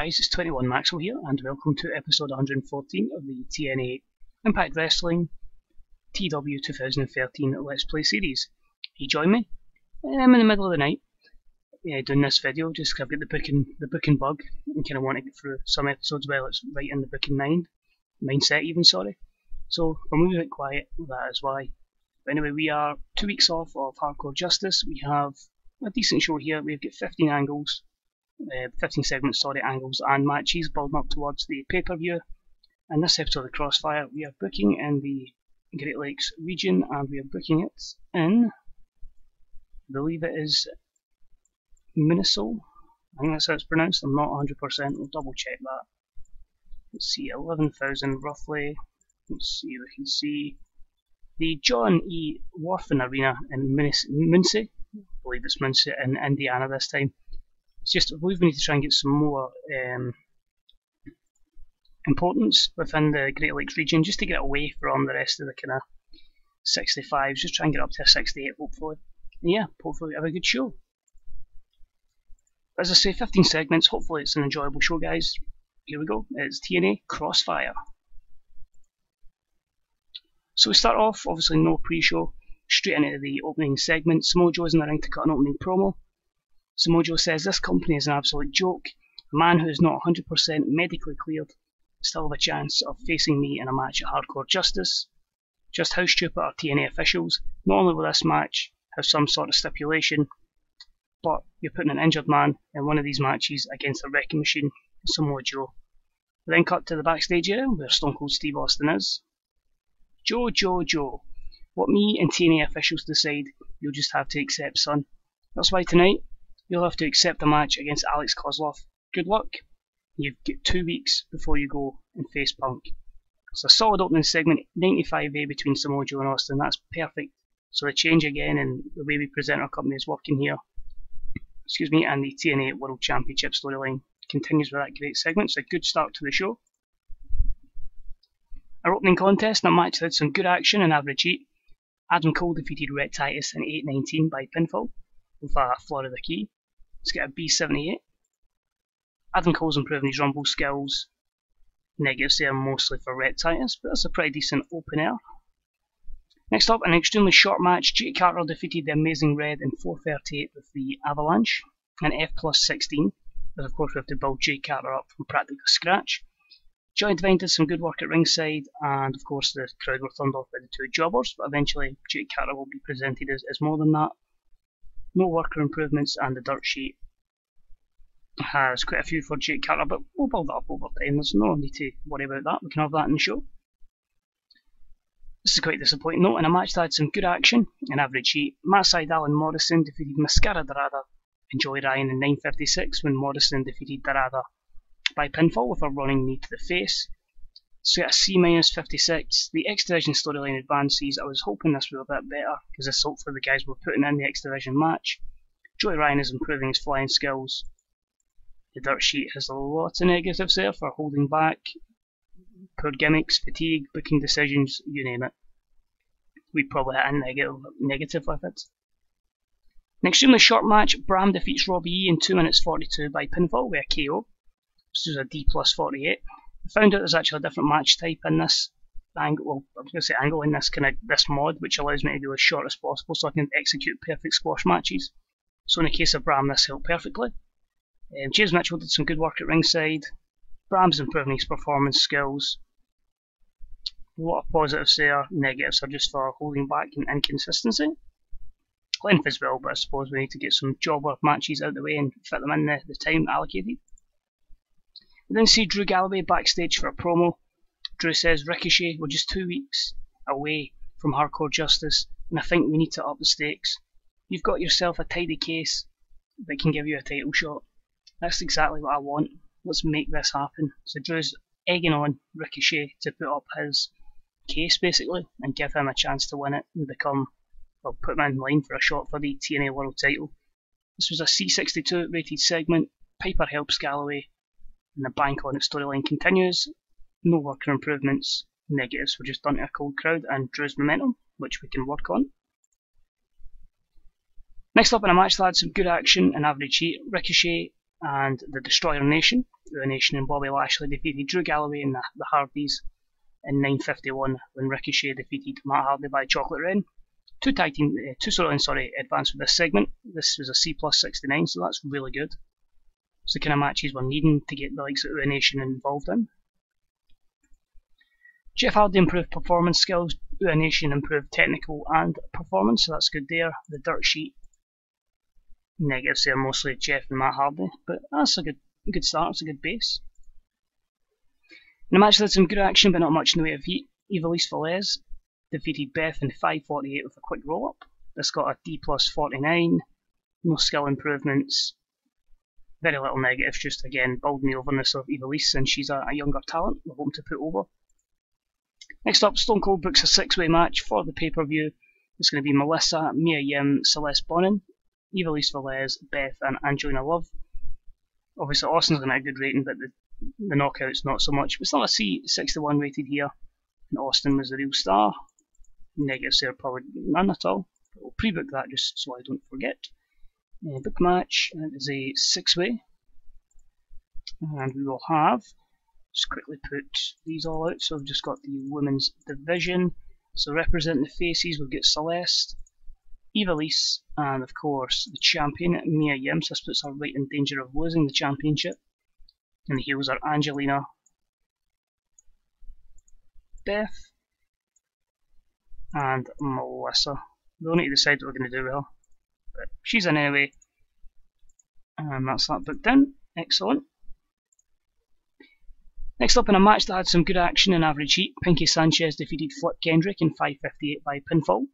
guys, it's 21 Maxwell here, and welcome to episode 114 of the TNA Impact Wrestling TEW2013 Let's Play series. You join me? I'm in the middle of the night doing this video, just because I've got the booking bug and kind of want to get through some episodes while it's right in the booking mindset even, sorry. So if I'm a little bit quiet, that is why. But anyway, we are 2 weeks off of Hardcore Justice. We have a decent show here. We've got 15 angles. 15 segments, angles and matches building up towards the pay-per-view. And this episode of the Crossfire, we are booking in the Great Lakes region, and we are booking it in, I believe it is Minnesota. I think that's how it's pronounced. I'm not 100%. We'll double check that. Let's see, 11,000 roughly. Let's see if we can see the John E. Warfin Arena in Muncie. I believe it's Muncie in Indiana this time. It's just, I believe we need to try and get some more importance within the Great Lakes region, just to get away from the rest of the kind of 65s, just try and get up to a 68 hopefully. And yeah, hopefully have a good show. As I say, 15 segments, hopefully it's an enjoyable show, guys. Here we go, it's TNA Crossfire. So we start off, obviously no pre-show, straight into the opening segment. Samoa Joe is in the ring to cut an opening promo. Samoa Joe says this company is an absolute joke. A man who is not 100% medically cleared still have a chance of facing me in a match at Hardcore Justice. Just how stupid are TNA officials? Not only will this match have some sort of stipulation, but you're putting an injured man in one of these matches against a wrecking machine, Samoa Joe. We then cut to the backstage area where Stone Cold Steve Austin is. Joe, what me and TNA officials decide, you'll just have to accept, son. That's why tonight, you'll have to accept a match against Alex Koslov. Good luck. You've got 2 weeks before you go and face Punk. It's a solid opening segment, 95A between Samoa Joe and Austin. That's perfect. So the change again in the way we present our company is working here. Excuse me, and the TNA World Championship storyline continues with that great segment. It's a good start to the show. Our opening contest in a match that had some good action and average heat. Adam Cole defeated Rhett Titus in 8:19 by pinfall with a Florida key. Let's get a B78. Adam Cole's improving his rumble skills. Negatives there mostly for Rhett Titus, but that's a pretty decent opener. Next up, an extremely short match. Jake Carter defeated the Amazing Red in 4:38 with the Avalanche, an F+16, but of course we have to build Jake Carter up from practically scratch. Johnny Devine did some good work at ringside, and of course the crowd were turned off by the two jobbers, but eventually Jake Carter will be presented as more than that. No worker improvements, and the dirt sheet has quite a few for Jake Carter, but we'll build it up over time. There's no need to worry about that. We can have that in the show. This is quite disappointing though. In a match that had some good action and average heat, Matt Sydal and Morrison defeated Mascara Dorada and Joey Ryan in 9:56 when Morrison defeated Dorada by pinfall with a running knee to the face. So at a C-56, the X Division storyline advances. I was hoping this was a bit better, because this hopefully the guys were putting in the X Division match. Joey Ryan is improving his flying skills. The dirt sheet has a lot of negatives there for holding back, poor gimmicks, fatigue, booking decisions, you name it. We'd probably hit a negative with it. An extremely short match, Bram defeats Robbie E in 2:42 by pinfall with a KO. This is a D+48. I found out there's actually a different match type in this angle, well, I was going to say angle in this mod, which allows me to do as short as possible so I can execute perfect squash matches. So in the case of Bram, this helped perfectly. James Mitchell did some good work at ringside. Bram's improving his performance skills. A lot of positives there, negatives are just for holding back and inconsistency. Length as well, but I suppose we need to get some jobber matches out of the way and fit them in the time allocated. We then see Drew Galloway backstage for a promo. Drew says, Ricochet, we're just 2 weeks away from Hardcore Justice, and I think we need to up the stakes. You've got yourself a tidy case that can give you a title shot. That's exactly what I want. Let's make this happen. So Drew's egging on Ricochet to put up his case basically and give him a chance to win it and put him in line for a shot for the TNA World title. This was a C62 rated segment. Piper helps Galloway and the bank on it storyline continues. No worker improvements, negatives were just done to a cold crowd and Drew's momentum, which we can work on. Next up in a match that had some good action and average heat, Ricochet and the Destroyer Nation. The Nation and Bobby Lashley defeated Drew Galloway and the Hardys in 9:51 when Ricochet defeated Matt Hardy by Chocolate Rain. Two storylines advanced with this segment. This was a C+69, so that's really good. It's the kind of matches we're needing to get the likes of the Nation involved in. Jeff Hardy improved performance skills. The Nation improved technical and performance, so that's good there. The dirt sheet negatives there, mostly Jeff and Matt Hardy, but that's a good start. It's a good base. In the match, there had some good action, but not much in the way of heat. Ivelisse Velez defeated Beth in 5:48 with a quick roll-up. This got a D+49. No skill improvements. Very little negatives, just again building the overness of Ivelisse since she's a younger talent we're hoping to put over. Next up, Stone Cold books a 6-way match for the pay-per-view. It's going to be Melissa, Mia Yim, Celeste Bonin, Ivelisse Velez, Beth and Angelina Love. Obviously Austin's going to have a good rating, but the knockouts not so much. But it's not a C61 rated here, and Austin was the real star. Negatives there probably none at all. But we'll pre-book that just so I don't forget. Book match, and it is a 6-way. And we will have, just quickly put these all out. So we've just got the women's division. So representing the faces, we've got Celeste, Ivelisse, and of course the champion, Mia Yim. So this puts her right in danger of losing the championship. And the heels are Angelina, Beth, and Melissa. We'll need to decide what we're going to do with her. But she's in anyway. And that's that booked in. Excellent. Next up, in a match that had some good action and average heat, Pinky Sanchez defeated Flip Kendrick in 5:58 by pinfall.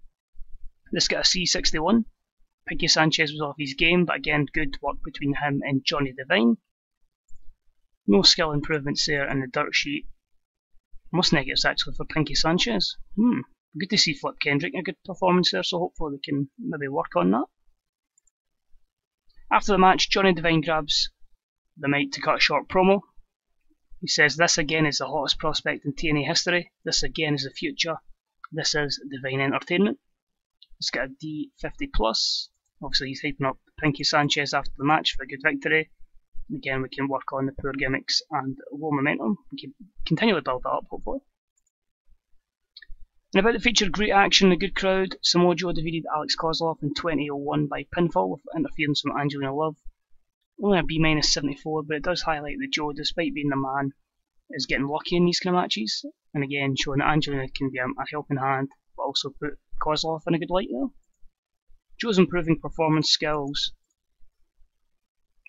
This got a C61. Pinky Sanchez was off his game, but again, good work between him and Johnny Devine. No skill improvements there in the dirt sheet. Most negatives actually for Pinky Sanchez. Good to see Flip Kendrick, a good performance there, so hopefully we can maybe work on that. After the match, Johnny Devine grabs the mic to cut a short promo. He says, "This again is the hottest prospect in TNA history. This again is the future. This is Divine Entertainment." It's got a D50+. Obviously he's hyping up Pinky Sanchez after the match for a good victory. And again, we can work on the poor gimmicks and low momentum. We can continually build that up, hopefully. And about the feature, great action, a good crowd. Samoa Joe defeated Alex Koslov in 20:01 by pinfall with interference from Angelina Love. Only a B-74, but it does highlight that Joe, despite being the man, is getting lucky in these kind of matches. And again, showing that Angelina can be a helping hand, but also put Koslov in a good light there. Joe's improving performance skills.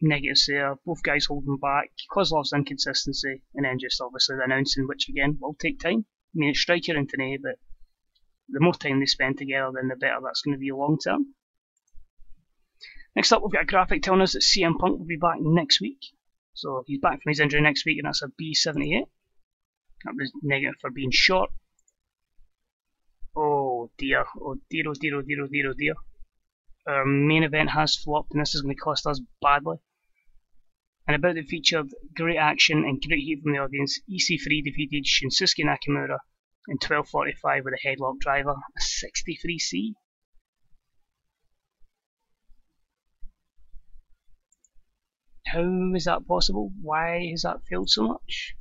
Negatives there, both guys holding back, Kozlov's inconsistency, and then just obviously the announcing, which again will take time. I mean, it's striker in today, but the more time they spend together, then the better that's going to be long term. Next up, we've got a graphic telling us that CM Punk will be back next week. So he's back from his injury next week, and that's a B78. That was negative for being short. Oh dear, oh dear, oh dear, oh dear, oh dear, oh dear. Our main event has flopped, and this is going to cost us badly. And about the feature, great action and great heat from the audience. EC3 defeated Shinsuke Nakamura in 12:45 with a headlock driver, a 63C. How is that possible? Why has that failed so much?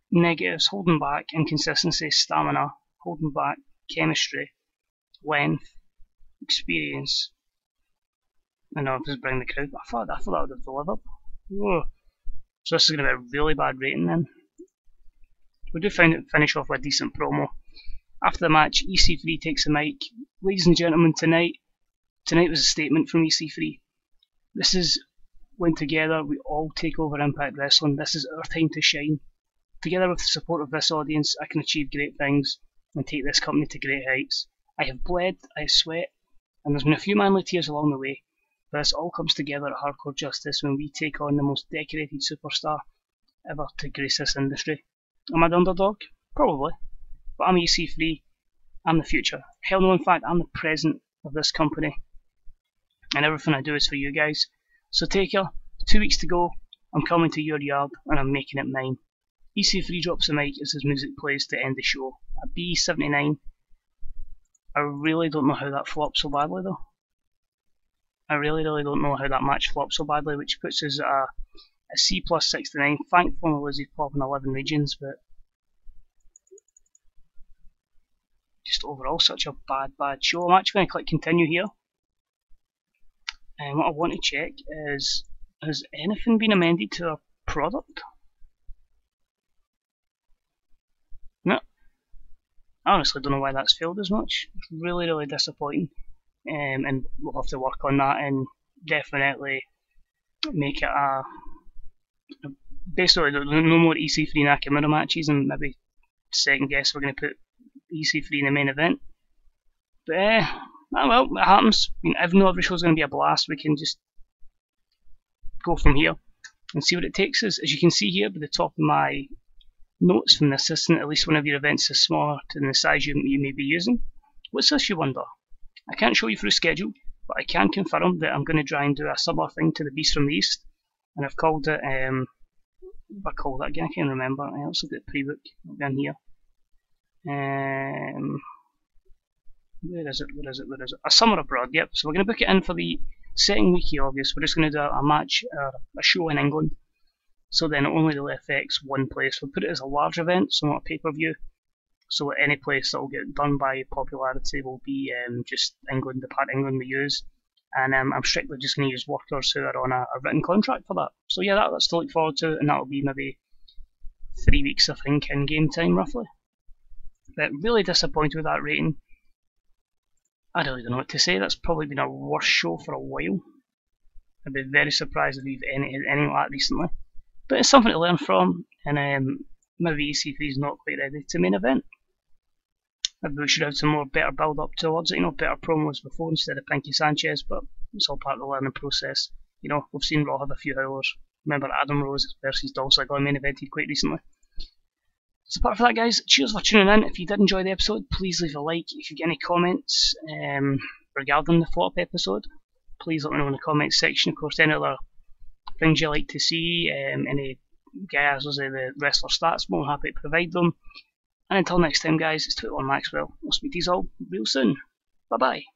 Negatives, holding back, inconsistency, stamina, holding back, chemistry, length, experience. I know, just bring the crowd. I thought that would have delivered. Whoa. So this is going to be a really bad rating then. We do finish off with a decent promo. After the match, EC3 takes the mic. "Ladies and gentlemen, tonight was a statement from EC3. This is when together we all take over Impact Wrestling. This is our time to shine. Together with the support of this audience, I can achieve great things and take this company to great heights. I have bled, I have sweat, and there's been a few manly tears along the way. But this all comes together at Hardcore Justice when we take on the most decorated superstar ever to grace this industry. Am I the underdog? Probably. But I'm EC3. I'm the future. Hell no, in fact, I'm the present of this company. And everything I do is for you guys. So take care. 2 weeks to go. I'm coming to your yard and I'm making it mine." EC3 drops the mic as his music plays to end the show. A B79. I really don't know how that flopped so badly though. I really don't know how that match flopped so badly, which puts us at a C plus 69. Thankfully, Lizzie's popping 11 regions, but just overall such a bad show. I'm actually going to click continue here. And what I want to check is, has anything been amended to our product? No. I honestly don't know why that's failed as much. It's really disappointing. And we'll have to work on that and definitely make it a basically no more EC3 Nakamura matches, and maybe second guess we're going to put EC3 in the main event. But oh well, it happens. I mean, if no every show's going to be a blast, we can just go from here and see what it takes us. As you can see here by the top of my notes from the assistant, at least one of your events is smaller than the size you may be using. What's this, you wonder? I can't show you through schedule, but I can confirm that I'm going to try and do a similar thing to the Beast from the East, and I've called it, what I called that again, I can't remember. I also got pre-book down here. Where is it? A Summer Abroad, yep. So we're going to book it in for the second week of August. We're just going to do a match, a show in England. So then only the FX one place. We'll put it as a large event, so not a pay-per-view. So any place that will get done by popularity will be just England, the part England we use. And I'm strictly just going to use workers who are on a written contract for that. So yeah, that's to look forward to, and that'll be maybe 3 weeks, I think, in game time roughly. But really disappointed with that rating. I really don't know what to say. That's probably been our worst show for a while. I'd be very surprised if we've anything like that recently. But it's something to learn from, and maybe EC3 is not quite ready to main event. Maybe we should have some more better build up towards it, better promos before instead of Pinky Sanchez, but it's all part of the learning process. We've seen Raw have a few howlers. Remember Adam Rose versus Dolph Ziggler main evented quite recently. So apart from that, guys, cheers for tuning in. If you did enjoy the episode, please leave a like. If you get any comments regarding the flop episode, please let me know in the comments section. Of course, any other things you like to see, any guys, the wrestler stats, more happy to provide them. And until next time, guys, it's 21 Maxwell. I'll speak to you all real soon. Bye bye.